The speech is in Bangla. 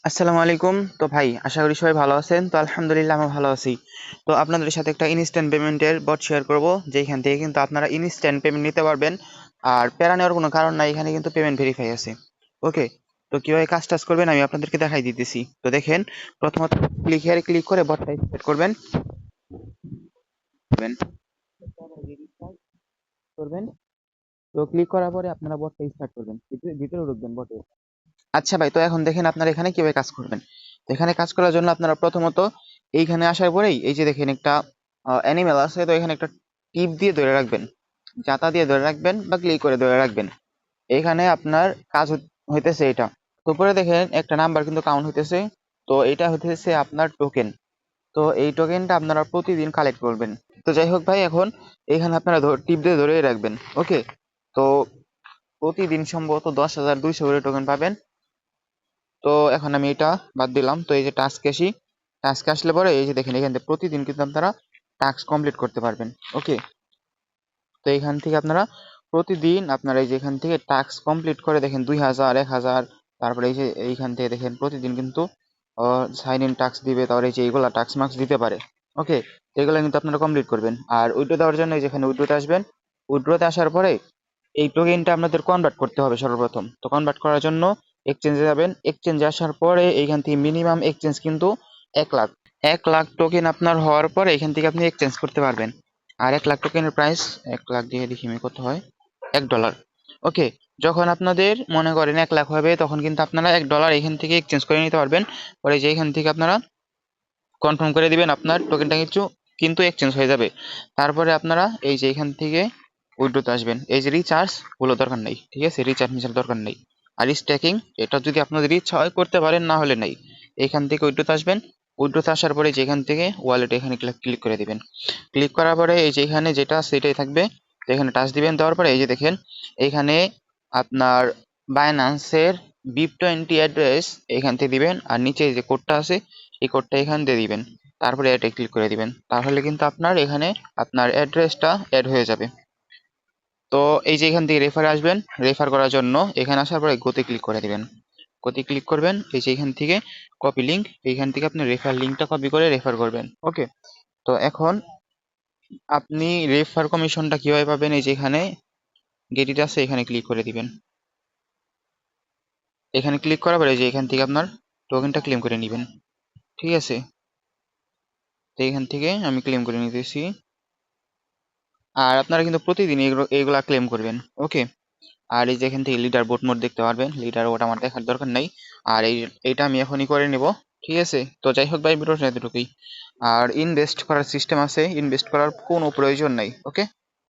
আসসালামু আলাইকুম। তো ভাই, আশা করি সবাই ভালো আছেন। তো আলহামদুলিল্লাহ আমি ভালো আছি। তো আপনাদের সাথে একটা ইনস্ট্যান্ট পেমেন্টের বট শেয়ার করব, যেখান থেকে কিন্তু আপনারা ইনস্ট্যান্ট পেমেন্ট নিতে পারবেন। আর প্যারা নেওয়ার কোনো কারণ নাই, এখানে কিন্তু পেমেন্ট ভেরিফাই আছে। ওকে, তো কিভাবে কাজ টাজ করবেন আমি আপনাদেরকে দেখাই দিতেছি। তো দেখেন, প্রথমত ক্লিক করে বটটা স্টার্ট করবেন করবেন করবেন। তো ক্লিক করার পরে আপনারা বটটা স্টার্ট করবেন, ভিতরে ঢুকবেন বটে। আচ্ছা ভাই, তো এখন দেখেন আপনারা এখানে কিভাবে কাজ করবেন। তো এখানে কাজ করার জন্য আপনারা প্রথমত এইখানে আসার পরেই এই যে দেখেন একটা অ্যানিমেল আছে, তো এখানে একটা টিপ দিয়ে ধরে রাখবেন, জাতা দিয়ে ধরে রাখবেন বা ক্লিক করে ধরে রাখবেন। এখানে আপনার কাজ হইতেছে এটা। তো উপরে দেখেন একটা নাম্বার কিন্তু কাউন্ট হইতেছে। তো এটা হইতেছে আপনার টোকেন। তো এই টোকেনটা আপনারা প্রতিদিন কালেক্ট করবেন। তো যাই হোক ভাই, এখন এখানে আপনারা টিপ দিয়ে ধরে রাখবেন। ওকে, তো প্রতিদিন সম্ভবত 10,200 করে টোকেন পাবেন। তো এখন আমি এটা বাদ দিলাম। তো এই যে টাস্কে আসলে পরে এই যে দেখেন এখান থেকে প্রতিদিন কিন্তু আপনারা টাস্ক কমপ্লিট করতে পারবেন। ওকে, তো এইখান থেকে আপনারা প্রতিদিন আপনারা এই যে এখান থেকে টাস্ক কমপ্লিট করে দেখেন 2,000, 1,000, তারপরে এই যে এইখান থেকে দেখেন প্রতিদিন কিন্তু সাইন ইন টাস্ক দিবে, তারপরে এই যে এইগুলা টাস্ক মার্কস দিতে পারে। ওকে, তো এগুলো কিন্তু আপনারা কমপ্লিট করবেন। আর উইথড্র দেওয়ার জন্য এই যে এখানে উইথড্রোতে আসবেন। উইথড্রোতে আসার পরে এই টোকেনটা আপনাদের কনভার্ট করতে হবে সর্বপ্রথম। তো কনভার্ট করার জন্য এক্সচেঞ্জে যাবেন। এক্সচেঞ্জে আসার পরে এইখান থেকে মিনিমাম এক্সচেঞ্জ কিন্তু 1 লাখ। 1 লাখ টোকেন আপনার হওয়ার পরে এখান থেকে আপনি এক্সচেঞ্জ করতে পারবেন। আর 1 লাখ টোকেনের প্রাইস, 1 লাখ দিয়ে দেখি আমি কত হয়, $1। ওকে, যখন আপনাদের মনে করেন 1 লাখ হবে, তখন কিন্তু আপনারা $1 এখান থেকে এক্সচেঞ্জ করে নিতে পারবেন। পরে যে এখান থেকে আপনারা কনফার্ম করে দিবেন, আপনার টোকেনটা কিন্তু এক্সচেঞ্জ হয়ে যাবে। তারপরে আপনারা এই যে এখান থেকে উইথড্রোতে আসবেন। এই যে রিচার্জ গুলো দরকার নেই, ঠিক আছে, রিচার্জ মিচার দরকার নেই। আর স্ট্যাকিং, এটা যদি আপনাদের ইচ্ছা হয় করতে পারেন, না হলে নেই। এখান থেকে উইথড্রোতে আসবেন। উইথড্রোতে আসার পরে যে এখান থেকে ওয়ালেট এখানে ক্লিক করে দিবেন। ক্লিক করার পরে এই যে এখানে যেটা সেটাই থাকবে, তো এখানে টাচ দিবেন। দেওয়ার পরে এই যে দেখেন এখানে আপনার বাইন্যান্সের BIP20 অ্যাড্রেস এখান থেকে দিবেন। আর নিচে যে কোডটা আছে এই কোডটা এখান দিয়ে দিবেন। তারপরে এটা ক্লিক করে দিবেন। তাহলে কিন্তু আপনার এখানে আপনার অ্যাড্রেসটা অ্যাড হয়ে যাবে। তো এই যে এখান থেকে রেফারে আসবেন। রেফার করার জন্য এখানে আসার পরে গোতে ক্লিক করে দিবেন। গোতে ক্লিক করবেন। এই যে এখান থেকে কপি লিঙ্ক, এইখান থেকে আপনি রেফার লিঙ্কটা কপি করে রেফার করবেন। ওকে, তো এখন আপনি রেফার কমিশনটা কিভাবে পাবেন, এই যে এখানে গেট ইট আছে, এখানে ক্লিক করে দিবেন। এখানে ক্লিক করার পরে যে এখান থেকে আপনার টোকেনটা ক্লেম করে নেবেন। ঠিক আছে, তো এখান থেকে আমি ক্লেম করে নিতেছি। আর আপনারা কিন্তু প্রতিদিন এইগুলা ক্লেম করবেন। ওকে, আর এই যে এখান থেকে লিডার বোর্ড মোড দেখতে পারবেন। লিডার বোর্ড আমার দেখার দরকার নাই। আর এইটা আমি এখনই করে নেব। ঠিক আছে, তো যাই হোক ভাই, ভিডিওটা এতটুকুই। আর ইনভেস্ট করার সিস্টেম আছে, ইনভেস্ট করার কোনো প্রয়োজন নাই। ওকে।